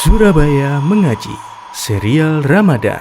Surabaya Mengaji, serial Ramadan.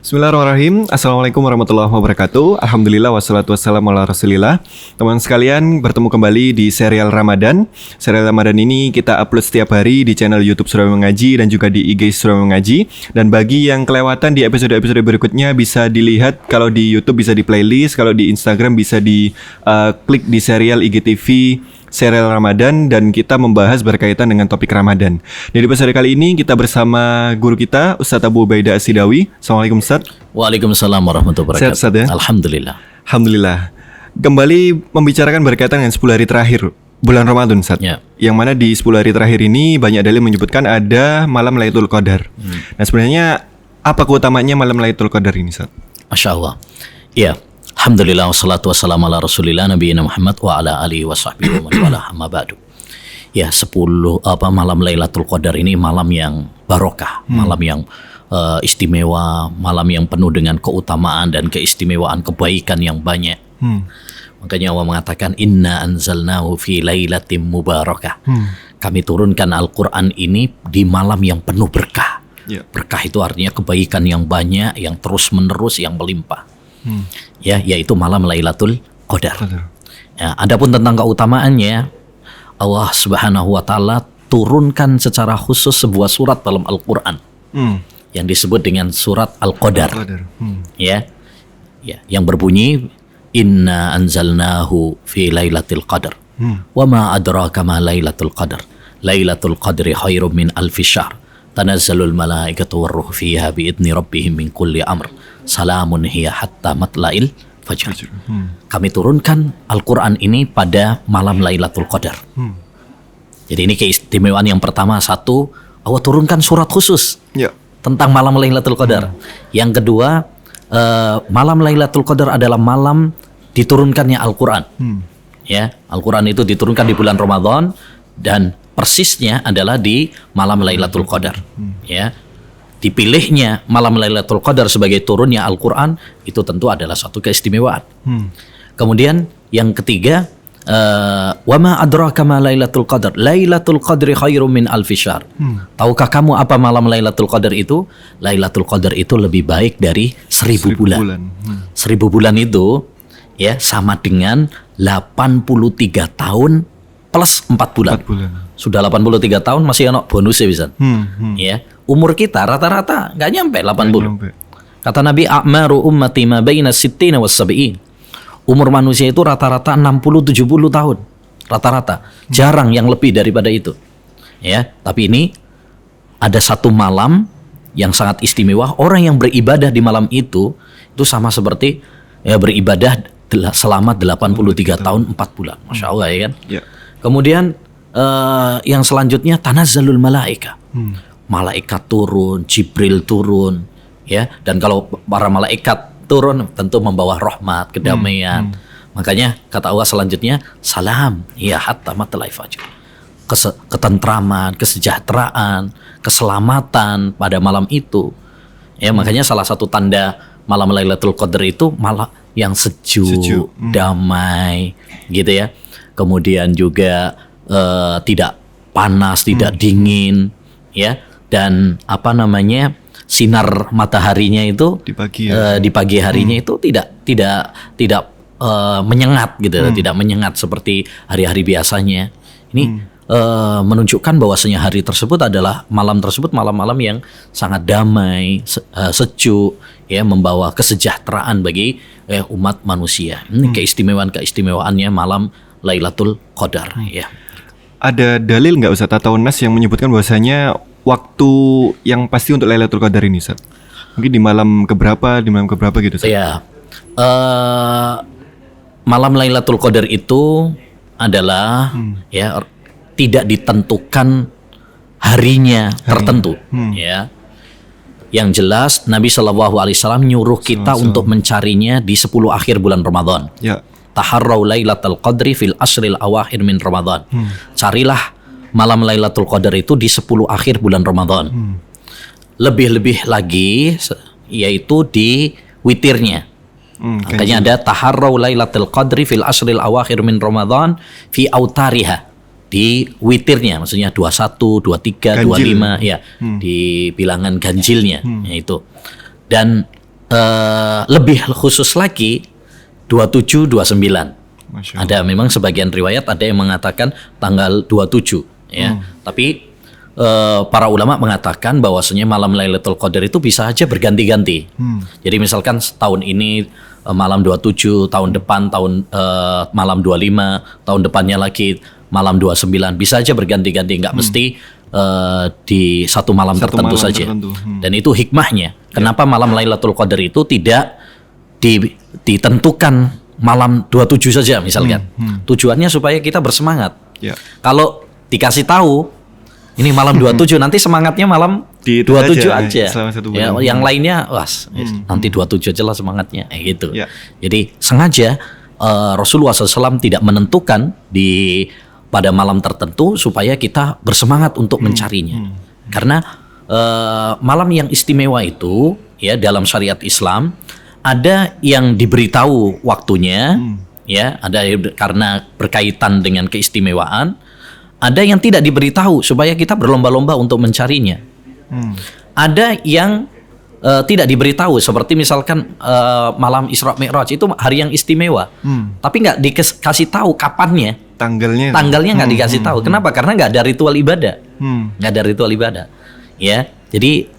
Bismillahirrahmanirrahim. Assalamualaikum warahmatullahi wabarakatuh. Alhamdulillah wassalatu wassalamu ala rasulillah. Teman sekalian, bertemu kembali di serial Ramadan. Serial Ramadan ini kita upload setiap hari di channel YouTube Surabaya Mengaji dan juga di IG Surabaya Mengaji. Dan bagi yang kelewatan di episode-episode berikutnya bisa dilihat, kalau di YouTube bisa di playlist, kalau di Instagram bisa di klik di serial IGTV serial Ramadan, dan kita membahas berkaitan dengan topik Ramadan. Di episode kali ini kita bersama guru kita Ustadz Abu Ubaidah As-Sidawi. Assalamualaikum Ustadz. Waalaikumsalam warahmatullahi wabarakatuh. Sehat Ustadz ya? Alhamdulillah. Alhamdulillah. Kembali membicarakan berkaitan dengan 10 hari terakhir bulan Ramadan Ustadz. Ya. Yang mana di 10 hari terakhir ini banyak dalil menyebutkan ada malam Lailatul Qadar. Nah sebenarnya apa keutamaannya malam Lailatul Qadar ini Ustadz? Masya Allah. Ya. Alhamdulillah wassalatu wassalamu ala rasulillah nabiyina Muhammad wa ala alihi wa sahbihi wa man wala amma ba'du. Ya, 10 malam Lailatul Qadar ini malam yang barokah, malam yang istimewa, malam yang penuh dengan keutamaan dan keistimewaan kebaikan yang banyak. Makanya Allah mengatakan inna anzalnahu fi lailatin mubarakah. Kami turunkan Al-Qur'an ini di malam yang penuh berkah. Berkah itu artinya kebaikan yang banyak, yang terus-menerus, yang melimpah. Ya, yaitu malam Lailatul Qadar. Ya, adapun tentang keutamaannya, Allah Subhanahu wa taala turunkan secara khusus sebuah surat dalam Al-Qur'an. Yang disebut dengan surat Al-Qadar. Ya. Ya, yang berbunyi inna anzalnahu fi lailatul qadar. Wa ma adraka ma lailatul qadar. Lailatul qadri khairum min alfi syahr. Tanazzalul malaikatu warruh fiha biidzni rabbihim min kulli amr. Salamun hiya hatta matla'il fajr. Kami turunkan Al-Quran ini pada malam Lailatul Qadar. Jadi ini keistimewaan yang pertama. Satu, Allah turunkan surat khusus tentang malam Lailatul Qadar. Yang kedua, malam Lailatul Qadar adalah malam diturunkannya Al-Quran. Ya, Al-Quran itu diturunkan di bulan Ramadan dan persisnya adalah di malam Lailatul Qadar. Ya. Dipilihnya malam Lailatul Qadar sebagai turunnya Al-Quran itu tentu adalah suatu keistimewaan. Kemudian yang ketiga, wa ma adraka ma Lailatul Qadar. Lailatul Qadri khairum min alfi syahr. Tahukah kamu apa malam Lailatul Qadar itu? Lailatul Qadar itu lebih baik dari 1000 bulan. 1000 bulan itu ya sama dengan 83 tahun plus 4 bulan. Sudah 83 tahun masih ada bonusnya bisa. Ya. Umur kita rata-rata nggak nyampe 80. Kata Nabi, a'maru ummati ma baina sittina was sab'in. Umur manusia itu rata-rata 60-70 tahun. Rata-rata. Jarang yang lebih daripada itu. Ya, tapi ini ada satu malam yang sangat istimewa. Orang yang beribadah di malam itu sama seperti ya beribadah selama 83 tahun 4 bulan. Masya Allah ya kan? Kemudian yang selanjutnya tanazzalul malaika. Malaikat turun, Jibril turun, ya. Dan kalau para malaikat turun tentu membawa rahmat, kedamaian. Makanya kata Allah selanjutnya, salam ya hatta matla'il fajr. Ketentraman, kesejahteraan, keselamatan pada malam itu. Ya, makanya salah satu tanda malam Lailatul Qadar itu malah yang sejuk, damai, gitu ya. Kemudian juga tidak panas, tidak dingin, ya. Dan sinar mataharinya itu di pagi harinya itu tidak menyengat gitu, tidak menyengat seperti hari-hari biasanya. Ini menunjukkan bahwasanya hari tersebut adalah malam tersebut malam-malam yang sangat damai, sejuk, ya, membawa kesejahteraan bagi umat manusia. Ini keistimewaannya malam Lailatul Qadar. Ya. Ada dalil nggak Ustadz atau nas yang menyebutkan bahwasanya waktu yang pasti untuk Lailatul Qadar ini Ustadz? Mungkin di malam keberapa gitu Ustadz? Ya, malam Lailatul Qadar itu adalah ya tidak ditentukan harinya tertentu. Ya, yang jelas Nabi SAW nyuruh kita untuk mencarinya di 10 akhir bulan Ramadan. Ya. Taharrau Lailatul Qadri fil asril awakhir min Ramadan. Carilah malam Lailatul Qadar itu di 10 akhir bulan Ramadan. Lebih-lebih lagi yaitu di witirnya. Makanya ada taharrau lailatul qadri fil asril awakhir min Ramadan fi autariha, di witirnya, maksudnya 21, 23, Ganjil. 25 ya, di bilangan ganjilnya yaitu. Dan lebih khusus lagi 27, 29. Masya Ada memang sebagian riwayat ada yang mengatakan tanggal 27 ya. Tapi para ulama mengatakan bahwasanya malam Lailatul Qadar itu bisa aja berganti-ganti. Jadi misalkan tahun ini malam 27, tahun depan malam 25, tahun depannya lagi malam 29, bisa aja berganti-ganti, nggak mesti di satu malam Satu tertentu malam saja. tertentu. Dan itu hikmahnya. Kenapa malam Lailatul Qadar itu tidak ditentukan malam 27 saja misalkan. Tujuannya supaya kita bersemangat. Ya. Kalau dikasih tahu ini malam 27, nanti semangatnya malam Di itu 27 saja, aja. selama satu Ya, bulan. yang lainnya nanti 27 aja lah semangatnya gitu. Ya. Jadi sengaja Rasulullah SAW tidak menentukan pada malam tertentu supaya kita bersemangat untuk mencarinya. Karena malam yang istimewa itu ya dalam syariat Islam ada yang diberitahu waktunya, ya, ada karena berkaitan dengan keistimewaan, ada yang tidak diberitahu supaya kita berlomba-lomba untuk mencarinya. Ada yang tidak diberitahu, seperti misalkan malam Isra Mi'raj itu hari yang istimewa, tapi nggak dikasih tahu kapannya, Tanggalnya nggak dikasih tahu. Kenapa? Karena nggak ada ritual ibadah, nggak ada ritual ibadah, ya. Jadi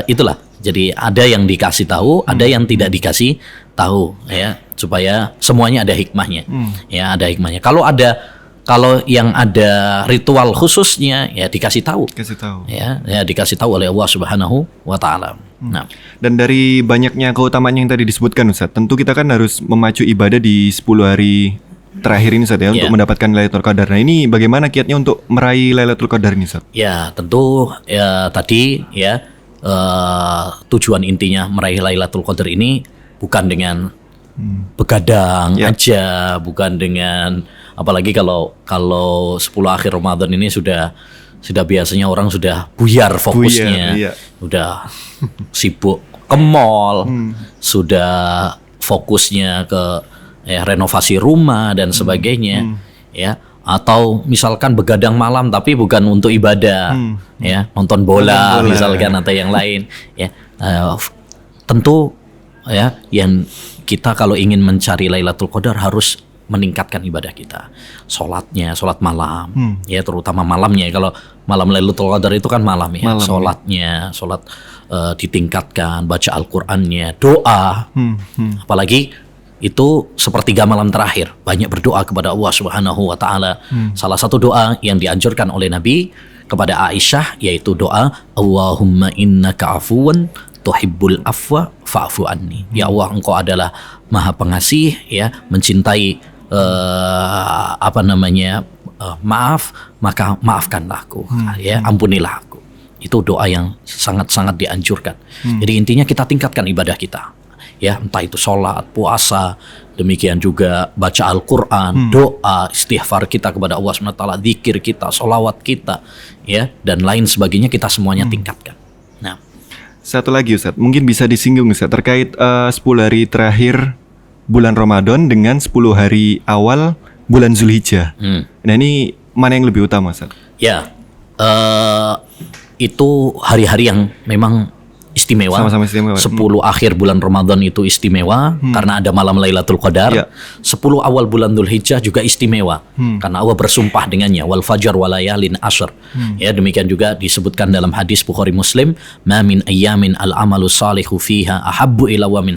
itulah. Jadi ada yang dikasih tahu, ada yang tidak dikasih tahu, ya, supaya semuanya ada hikmahnya, ya, ada hikmahnya. Kalau yang ada ritual khususnya, ya dikasih tahu, Kasih tahu. ya dikasih tahu oleh Allah Subhanahu wa Ta'ala. Nah, Dan dari banyaknya keutamaan yang tadi disebutkan Ustaz, tentu kita kan harus memacu ibadah di 10 hari terakhir ini Ustaz ya, untuk mendapatkan Lailatul Qadar. Nah ini bagaimana kiatnya untuk meraih Lailatul Qadar ini Ustaz? ya tentu ya tadi ya tujuan intinya meraih Lailatul Qadar ini bukan dengan begadang aja, bukan dengan, apalagi kalau 10 akhir Ramadan ini sudah biasanya orang sudah buyar fokusnya, iya. udah sibuk ke mall, sudah fokusnya ke renovasi rumah dan sebagainya, ya. Atau misalkan begadang malam tapi bukan untuk ibadah, ya, nonton bola misalkan atau yang lain, ya. Tentu ya, yang kita kalau ingin mencari Lailatul Qadar harus meningkatkan ibadah kita, sholat malam, ya, terutama malamnya. Kalau malam Lailatul Qadar itu kan malam ya, sholat ditingkatkan, baca Al-Qur'annya, doa, apalagi itu sepertiga malam terakhir, banyak berdoa kepada Allah Subhanahu wa Ta'ala. Salah satu doa yang dianjurkan oleh Nabi kepada Aisyah yaitu doa Allahumma innaka afuwan tuhibbul afwa fa'fu anni. Ya Allah, engkau adalah maha pengasih, ya, mencintai maaf, maka maafkanlah aku, ya, ampunilah aku. Itu doa yang sangat-sangat dianjurkan. Jadi intinya kita tingkatkan ibadah kita, ya, entah itu sholat, puasa, demikian juga baca Al-Quran, doa, istighfar kita kepada Allah SWT, zikir kita, sholawat kita, ya, dan lain sebagainya, kita semuanya tingkatkan. Nah, Satu lagi Ustaz, mungkin bisa disinggung Ustaz terkait 10 hari terakhir bulan Ramadan dengan 10 hari awal bulan Zulhijjah. Nah ini mana yang lebih utama Ustaz? ya, itu hari-hari yang memang istimewa. Sama-sama istimewa. 10 akhir bulan Ramadan itu istimewa karena ada malam Lailatul Qadar. Ya. 10 awal bulan Dzulhijjah juga istimewa karena Allah bersumpah dengannya, wal fajr wa layalin ashr. Ya, demikian juga disebutkan dalam hadis Bukhari Muslim, ma min ayyamin al amalu salihu fiha ahabbu ila wa min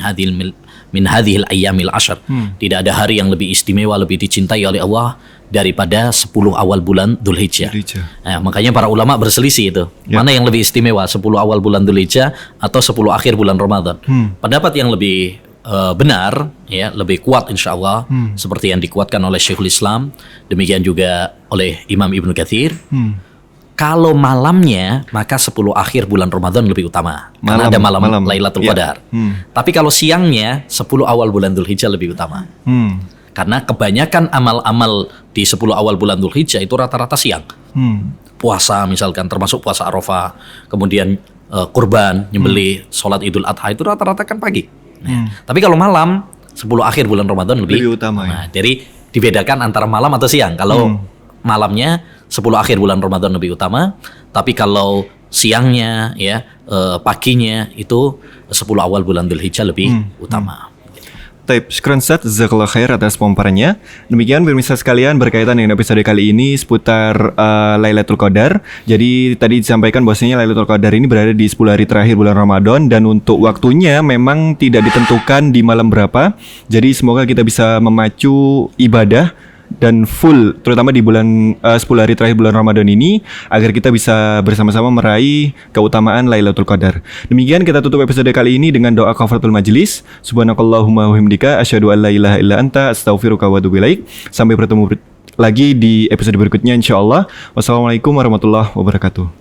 hadhil ayyamil ashr. Tidak ada hari yang lebih istimewa, lebih dicintai oleh Allah daripada 10 awal bulan Dzulhijjah. Nah, makanya para ulama berselisih itu. Mana yang lebih istimewa, 10 awal bulan Dzulhijjah atau 10 akhir bulan Ramadan? Pendapat yang lebih benar, ya, lebih kuat insya Allah, seperti yang dikuatkan oleh Syekhul Islam, demikian juga oleh Imam Ibnu Katsir. Kalau malamnya, maka 10 akhir bulan Ramadan lebih utama. Karena ada malam Lailatul Qadar. Tapi kalau siangnya, 10 awal bulan Dzulhijjah lebih utama. Karena kebanyakan amal-amal di 10 awal bulan Dzulhijjah itu rata-rata siang. Puasa misalkan, termasuk puasa Arafah, kemudian kurban, nyembelih, sholat Idul Adha itu rata-rata kan pagi. Tapi kalau malam 10 akhir bulan Ramadan Lebih utama, ya. Nah, jadi dibedakan antara malam atau siang. Kalau malamnya 10 akhir bulan Ramadan lebih utama, tapi kalau siangnya ya paginya itu 10 awal bulan Dzulhijjah lebih utama. Taib, syukran Ustaz, jazakallah khair atas pemaparannya. Demikian pemirsa sekalian berkaitan dengan episode kali ini seputar Lailatul Qadar. Jadi tadi disampaikan bahwasanya Lailatul Qadar ini berada di 10 hari terakhir bulan Ramadan dan untuk waktunya memang tidak ditentukan di malam berapa. Jadi semoga kita bisa memacu ibadah dan full terutama di bulan 10 hari terakhir bulan Ramadan ini agar kita bisa bersama-sama meraih keutamaan Lailatul Qadar. Demikian kita tutup episode kali ini dengan doa kafaratul majlis. Subhanakallahumma wa bihamdika asyhadu an la ilaha illa anta astaghfiruka wa atubu ilaik. Sampai bertemu lagi di episode berikutnya insyaallah. Wassalamualaikum warahmatullahi wabarakatuh.